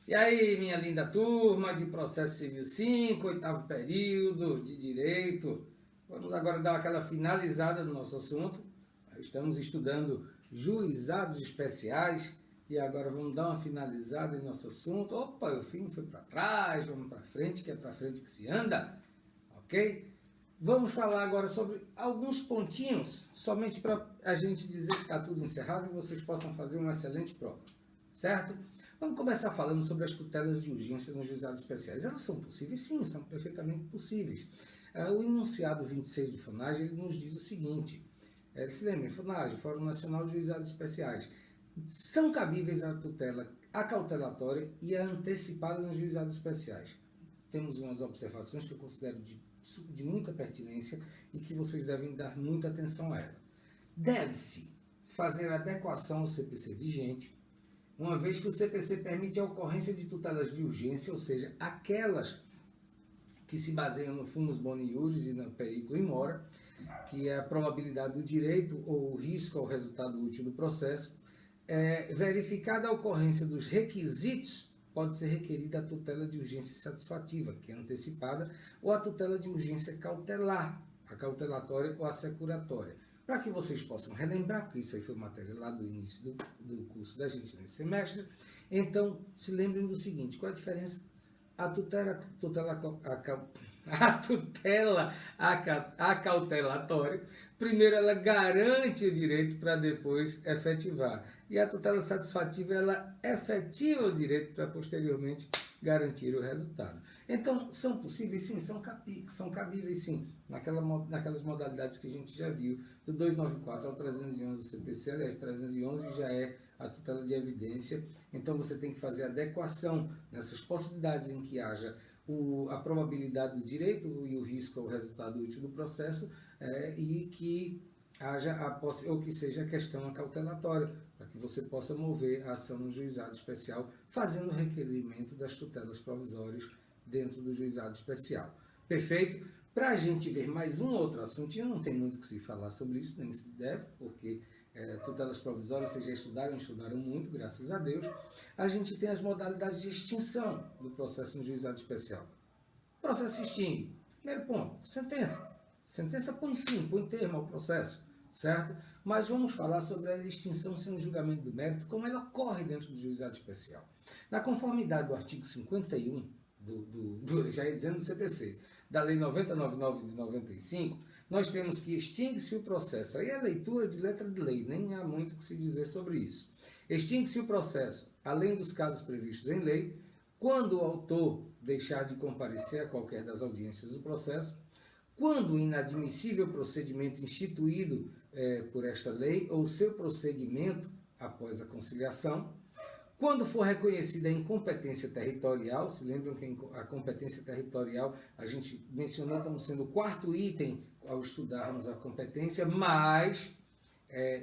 E aí, minha linda turma de Processo Civil 5, oitavo período de Direito. Vamos agora dar aquela finalizada no nosso assunto. Estamos estudando juizados especiais e agora vamos dar uma finalizada em nosso assunto. Opa, o fim foi para trás, vamos para frente, que é para frente que se anda, ok? Vamos falar agora sobre alguns pontinhos, somente para a gente dizer que está tudo encerrado e vocês possam fazer uma excelente prova, certo? Vamos começar falando sobre as tutelas de urgência nos juizados especiais. Elas são possíveis? Sim, são perfeitamente possíveis. O enunciado 26 do FUNAG ele nos diz o seguinte, se lembra, FUNAG, Fórum Nacional de Juizados Especiais, são cabíveis a tutela acautelatória e a antecipada nos juizados especiais. Temos umas observações que eu considero de muita pertinência e que vocês devem dar muita atenção a ela. Deve-se fazer adequação ao CPC vigente, uma vez que o CPC permite a ocorrência de tutelas de urgência, ou seja, aquelas que se baseiam no fumus boni iuris e no periculo in mora, que é a probabilidade do direito ou o risco ao resultado útil do processo, verificada a ocorrência dos requisitos, pode ser requerida a tutela de urgência satisfativa, que é antecipada, ou a tutela de urgência cautelar, a cautelatória ou a securatória. Para que vocês possam relembrar, porque isso aí foi matéria lá do início do curso da gente nesse semestre, então se lembrem do seguinte, qual a diferença? A tutela acautelatória, primeiro ela garante o direito para depois efetivar. E a tutela satisfativa, ela efetiva o direito para posteriormente garantir o resultado. Então, são possíveis? Sim, são cabíveis sim, naquelas modalidades que a gente já viu, do 294 ao 311 do CPC, aliás, 311 já é a tutela de evidência, então você tem que fazer adequação nessas possibilidades em que haja a probabilidade do direito e o risco ao resultado útil do processo e que haja ou que seja a questão acautelatória, para que você possa mover a ação no juizado especial, fazendo o requerimento das tutelas provisórias dentro do juizado especial. Perfeito? Para a gente ver mais um outro assunto, não tem muito o que se falar sobre isso, nem se deve, porque tutelas provisórias vocês já estudaram muito, graças a Deus. A gente tem as modalidades de extinção do processo no juizado especial. O processo se extingue. Primeiro ponto, sentença. Sentença põe fim, põe termo ao processo, certo? Mas vamos falar sobre a extinção sem o julgamento do mérito, como ela ocorre dentro do juizado especial. Na conformidade do artigo 51, já ia dizendo do CPC, da Lei 9099 de 95, nós temos que extingue-se o processo. Aí é a leitura de letra de lei, nem há muito o que se dizer sobre isso. Extingue-se o processo, além dos casos previstos em lei, quando o autor deixar de comparecer a qualquer das audiências do processo, quando o inadmissível procedimento instituído por esta lei ou seu prosseguimento após a conciliação, quando for reconhecida a incompetência territorial, se lembram que a competência territorial a gente mencionou como sendo o quarto item ao estudarmos a competência, mas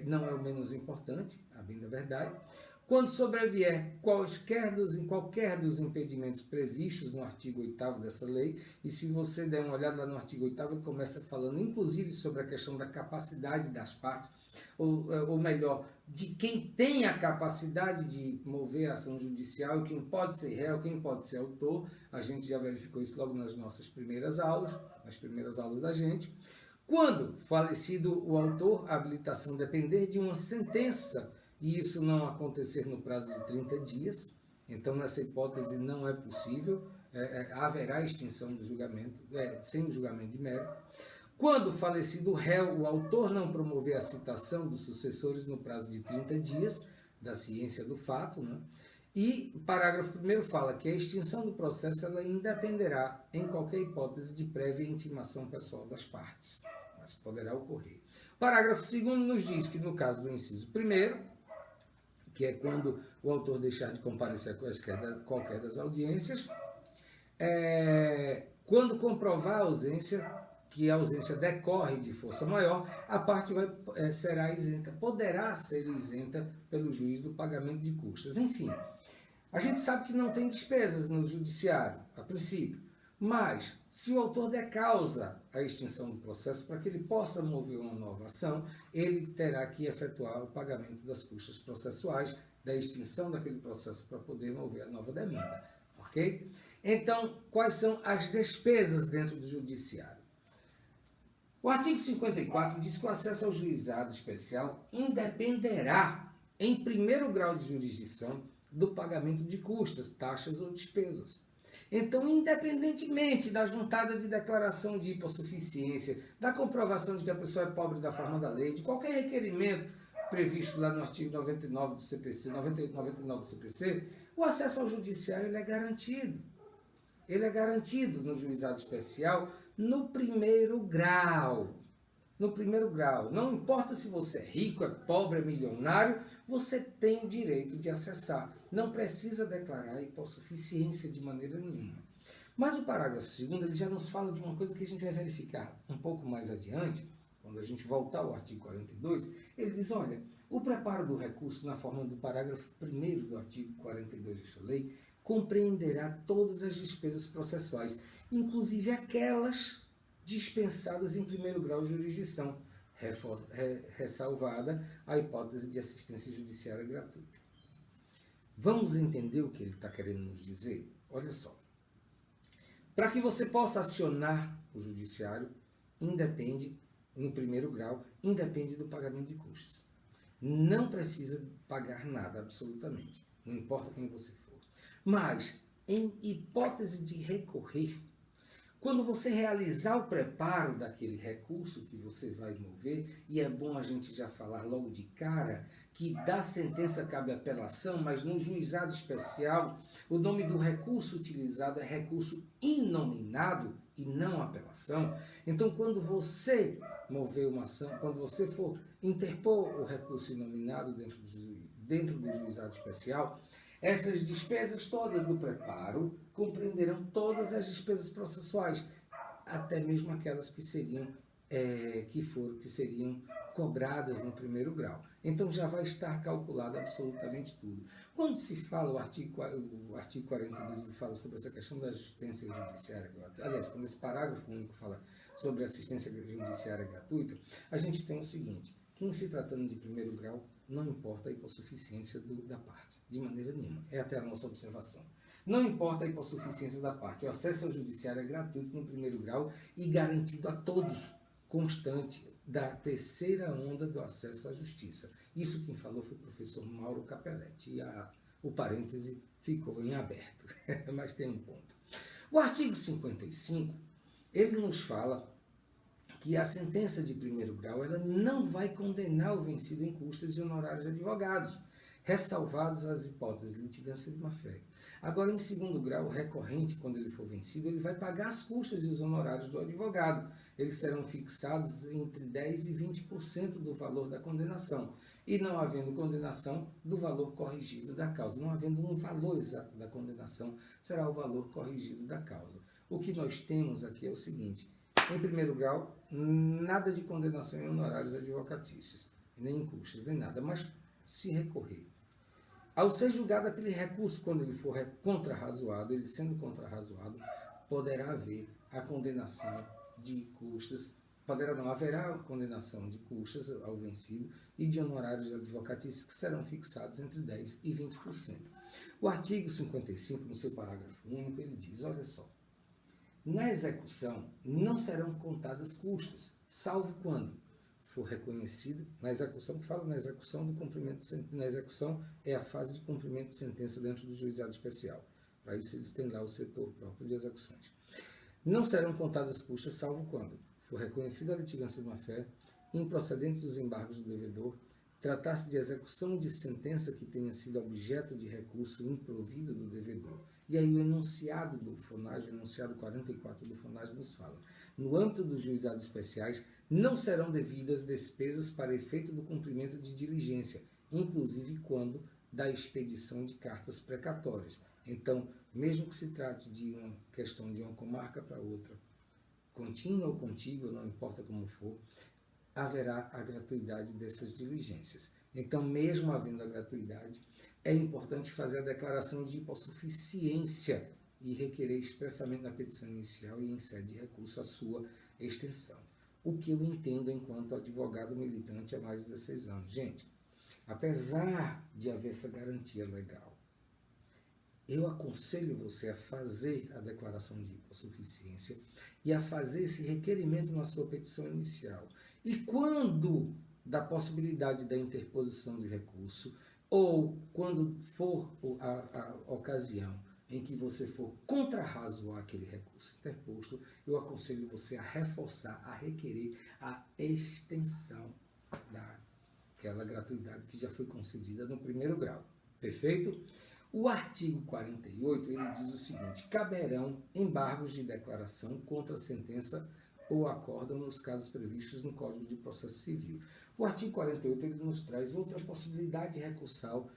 não é o menos importante, a bem da verdade. Quando sobrevier qualquer dos impedimentos previstos no artigo 8º dessa lei, e se você der uma olhada lá no artigo 8º, ele começa falando inclusive sobre a questão da capacidade das partes, ou melhor, de quem tem a capacidade de mover a ação judicial, e quem pode ser réu, quem pode ser autor. A gente já verificou isso logo nas nossas primeiras aulas, nas primeiras aulas da gente. Quando falecido o autor, a habilitação depender de uma sentença, e isso não acontecer no prazo de 30 dias, então nessa hipótese não é possível, haverá extinção do julgamento, sem julgamento de mérito. Quando falecido o réu, o autor não promover a citação dos sucessores no prazo de 30 dias, da ciência do fato, né? E o parágrafo 1º fala que a extinção do processo ela independerá, em qualquer hipótese, de prévia intimação pessoal das partes, mas poderá ocorrer. O parágrafo 2º nos diz que, no caso do inciso 1º, que é quando o autor deixar de comparecer a qualquer das audiências, quando comprovar a ausência, que a ausência decorre de força maior, a parte será isenta, poderá ser isenta pelo juiz do pagamento de custas. Enfim, a gente sabe que não tem despesas no judiciário, a princípio, mas se o autor der causa à extinção do processo, para que ele possa mover uma nova ação, ele terá que efetuar o pagamento das custas processuais, da extinção daquele processo para poder mover a nova demanda. Ok? Então, quais são as despesas dentro do judiciário? O artigo 54 diz que o acesso ao juizado especial independerá, em primeiro grau de jurisdição, do pagamento de custas, taxas ou despesas. Então, independentemente da juntada de declaração de hipossuficiência, da comprovação de que a pessoa é pobre da forma da lei, de qualquer requerimento previsto lá no artigo 99 do CPC, 99 do CPC, o acesso ao judiciário ele é garantido. Ele é garantido no juizado especial no primeiro grau. No primeiro grau. Não importa se você é rico, é pobre, é milionário, você tem o direito de acessar. Não precisa declarar hipossuficiência de maneira nenhuma. Mas o parágrafo 2º ele já nos fala de uma coisa que a gente vai verificar um pouco mais adiante, quando a gente voltar ao artigo 42, ele diz, olha, o preparo do recurso na forma do parágrafo 1º do artigo 42 desta lei compreenderá todas as despesas processuais, inclusive aquelas dispensadas em primeiro grau de jurisdição, ressalvada a hipótese de assistência judiciária gratuita. Vamos entender o que ele está querendo nos dizer? Olha só. Para que você possa acionar o judiciário, independe, no primeiro grau, independe do pagamento de custos. Não precisa pagar nada, absolutamente. Não importa quem você for. Mas, em hipótese de recorrer, quando você realizar o preparo daquele recurso que você vai mover, e é bom a gente já falar logo de cara, que da sentença cabe apelação, mas no juizado especial, o nome do recurso utilizado é recurso inominado e não apelação. Então, quando você mover uma ação, quando você for interpor o recurso inominado dentro do juizado especial, essas despesas todas do preparo compreenderão todas as despesas processuais, até mesmo aquelas que seriam cobradas no primeiro grau. Então já vai estar calculado absolutamente tudo. Quando se fala, o artigo 42 fala sobre essa questão da assistência judiciária gratuita, aliás, quando esse parágrafo único fala sobre assistência judiciária gratuita, a gente tem o seguinte, que em se tratando de primeiro grau, não importa a hipossuficiência da parte, de maneira nenhuma. É até a nossa observação. Não importa a hipossuficiência da parte, o acesso ao judiciário é gratuito no primeiro grau e garantido a todos, constante da terceira onda do acesso à justiça. Isso quem falou foi o professor Mauro Capelletti, e o parêntese ficou em aberto, mas tem um ponto. O artigo 55, ele nos fala que a sentença de primeiro grau ela não vai condenar o vencido em custas e honorários de advogados, ressalvados as hipóteses de litigância de má-fé. Agora, em segundo grau, o recorrente, quando ele for vencido, ele vai pagar as custas e os honorários do advogado. Eles serão fixados entre 10% e 20% do valor da condenação. E não havendo condenação, do valor corrigido da causa. Não havendo um valor exato da condenação, será o valor corrigido da causa. O que nós temos aqui é o seguinte. Em primeiro grau, nada de condenação em honorários advocatícios, nem em custas, nem nada, mas se recorrer. Ao ser julgado aquele recurso, quando ele for contrarrazoado, ele sendo contrarrazoado, poderá haver a condenação de custas, haverá a condenação de custas ao vencido e de honorários advocatícios que serão fixados entre 10% e 20%. O artigo 55, no seu parágrafo único, ele diz, olha só, na execução não serão contadas custas, salvo quando for reconhecido, na execução, que fala na execução do cumprimento, na execução é a fase de cumprimento de sentença dentro do juizado especial. Para isso eles têm lá o setor próprio de execuções. Não serão contadas custas, salvo quando for reconhecida a litigância de má-fé, improcedentes os embargos do devedor, tratar-se de execução de sentença que tenha sido objeto de recurso improvido do devedor. E aí o enunciado do FONAGE, o enunciado 44 do FONAGE nos fala, no âmbito dos juizados especiais, não serão devidas despesas para efeito do cumprimento de diligência, inclusive quando da expedição de cartas precatórias. Então, mesmo que se trate de uma questão de uma comarca para outra, contínua ou contígua, não importa como for, haverá a gratuidade dessas diligências. Então, mesmo havendo a gratuidade, é importante fazer a declaração de hipossuficiência e requerer expressamente na petição inicial e em sede de recurso a sua extensão. O que eu entendo enquanto advogado militante há mais de 16 anos. Gente, apesar de haver essa garantia legal, eu aconselho você a fazer a declaração de hipossuficiência e a fazer esse requerimento na sua petição inicial. E quando da possibilidade da interposição de recurso, ou quando for a ocasião em que você for contrarrazoar aquele recurso interposto, eu aconselho você a reforçar, a requerer a extensão daquela gratuidade que já foi concedida no primeiro grau. Perfeito? O artigo 48, ele diz o seguinte: caberão embargos de declaração contra a sentença ou acórdão nos casos previstos no Código de Processo Civil. O artigo 48, ele nos traz outra possibilidade recursal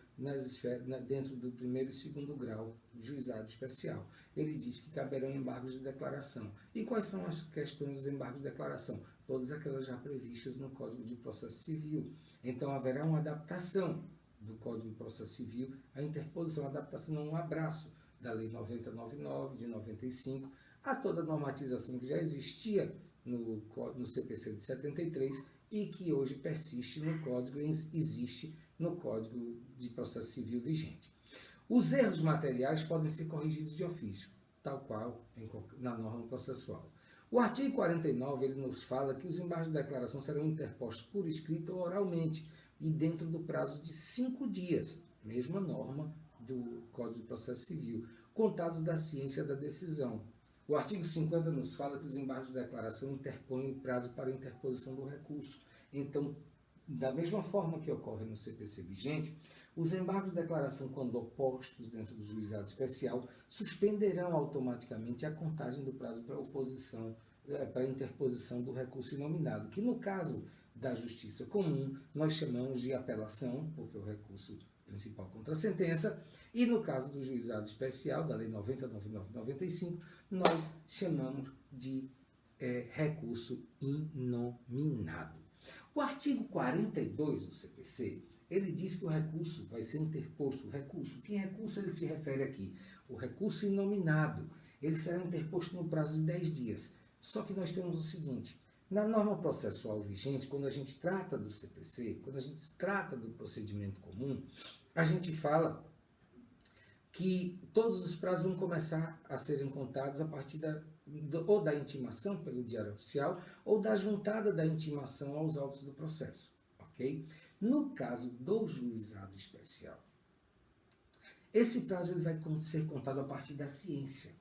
dentro do primeiro e segundo grau do juizado especial. Ele diz que caberão embargos de declaração. E quais são as questões dos embargos de declaração? Todas aquelas já previstas no Código de Processo Civil. Então, haverá uma adaptação do Código de Processo Civil, a interposição, a adaptação, um abraço da Lei 9099 de 95, a toda a normatização que já existia no CPC de 73 e que hoje persiste no Código, existe no Código de Processo Civil vigente. Os erros materiais podem ser corrigidos de ofício, tal qual na norma processual. O artigo 49, ele nos fala que os embargos de declaração serão interpostos por escrito ou oralmente e dentro do prazo de 5 dias, mesma norma do Código de Processo Civil, contados da ciência da decisão. O artigo 50 nos fala que os embargos de declaração interpõem o prazo para interposição do recurso. Então, da mesma forma que ocorre no CPC vigente, os embargos de declaração, quando opostos dentro do juizado especial, suspenderão automaticamente a contagem do prazo para interposição do recurso inominado, que no caso da justiça comum, nós chamamos de apelação, porque é o recurso principal contra a sentença, e no caso do juizado especial, da Lei 9099/95, nós chamamos de recurso inominado. O artigo 42 do CPC, ele diz que o recurso vai ser interposto. Que recurso ele se refere aqui? O recurso inominado, ele será interposto no prazo de 10 dias. Só que nós temos o seguinte: na norma processual vigente, quando a gente trata do CPC, quando a gente trata do procedimento comum, a gente fala que todos os prazos vão começar a serem contados a partir ou da intimação pelo diário oficial ou da juntada da intimação aos autos do processo, ok? No caso do juizado especial, esse prazo ele vai ser contado a partir da ciência,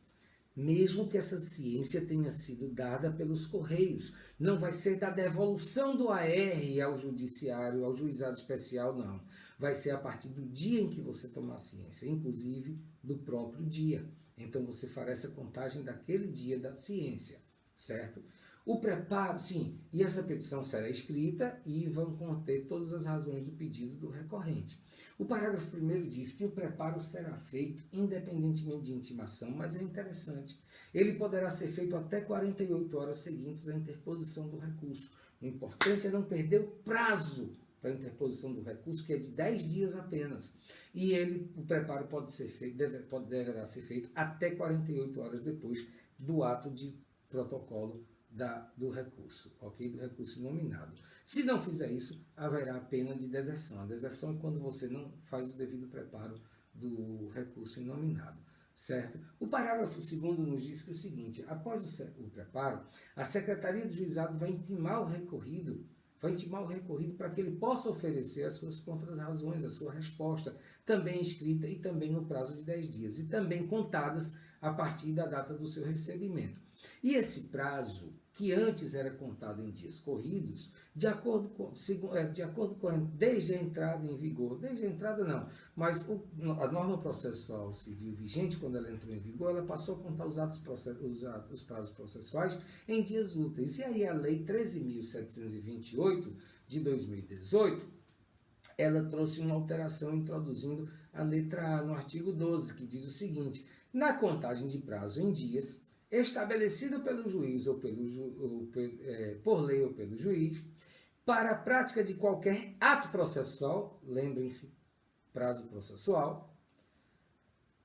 mesmo que essa ciência tenha sido dada pelos correios. Não vai ser da devolução do AR ao judiciário, ao juizado especial, não. Vai ser a partir do dia em que você tomar a ciência, inclusive do próprio dia. Então, você fará essa contagem daquele dia da ciência, certo? O preparo, sim, e essa petição será escrita e vão conter todas as razões do pedido do recorrente. O parágrafo 1º diz que o preparo será feito independentemente de intimação, mas é interessante. Ele poderá ser feito até 48 horas seguintes à interposição do recurso. O importante é não perder o prazo para a interposição do recurso, que é de 10 dias apenas. E o preparo deverá ser feito até 48 horas depois do ato de protocolo do recurso, ok? Do recurso nominado. Se não fizer isso, haverá a pena de deserção. A deserção é quando você não faz o devido preparo do recurso inominado, certo? O parágrafo 2º nos diz que o seguinte: após o preparo, a Secretaria do Juizado vai intimar o recorrido para que ele possa oferecer as suas contrarrazões, a sua resposta, também escrita e também no prazo de 10 dias, e também contadas a partir da data do seu recebimento. E esse prazo, que antes era contado em dias corridos, desde a entrada em vigor, mas a norma processual civil vigente, quando ela entrou em vigor, ela passou a contar os prazos processuais em dias úteis. E aí a Lei 13.728 de 2018, ela trouxe uma alteração introduzindo a letra A no artigo 12, que diz o seguinte: na contagem de prazo em dias, estabelecido pelo juiz por lei ou pelo juiz, para a prática de qualquer ato processual, lembrem-se, prazo processual,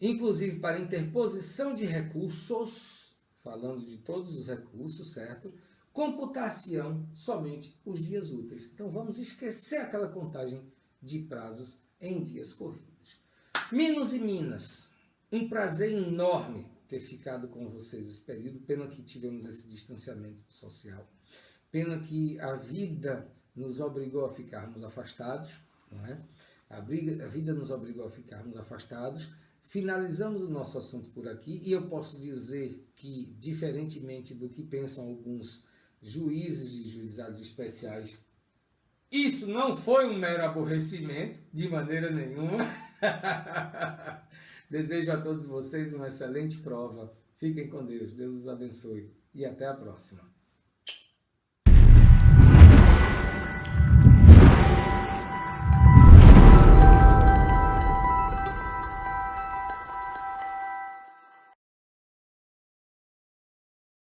inclusive para interposição de recursos, falando de todos os recursos, certo? Computar-se-ão somente os dias úteis. Então vamos esquecer aquela contagem de prazos em dias corridos. Minos e Minas, um prazer enorme ter ficado com vocês esse período. Pena que tivemos esse distanciamento social. Pena que a vida nos obrigou a ficarmos afastados, não é? A vida nos obrigou a ficarmos afastados. Finalizamos o nosso assunto por aqui e eu posso dizer que, diferentemente do que pensam alguns juízes e juizados especiais, isso não foi um mero aborrecimento, de maneira nenhuma. Desejo a todos vocês uma excelente prova. Fiquem com Deus, Deus os abençoe e até a próxima.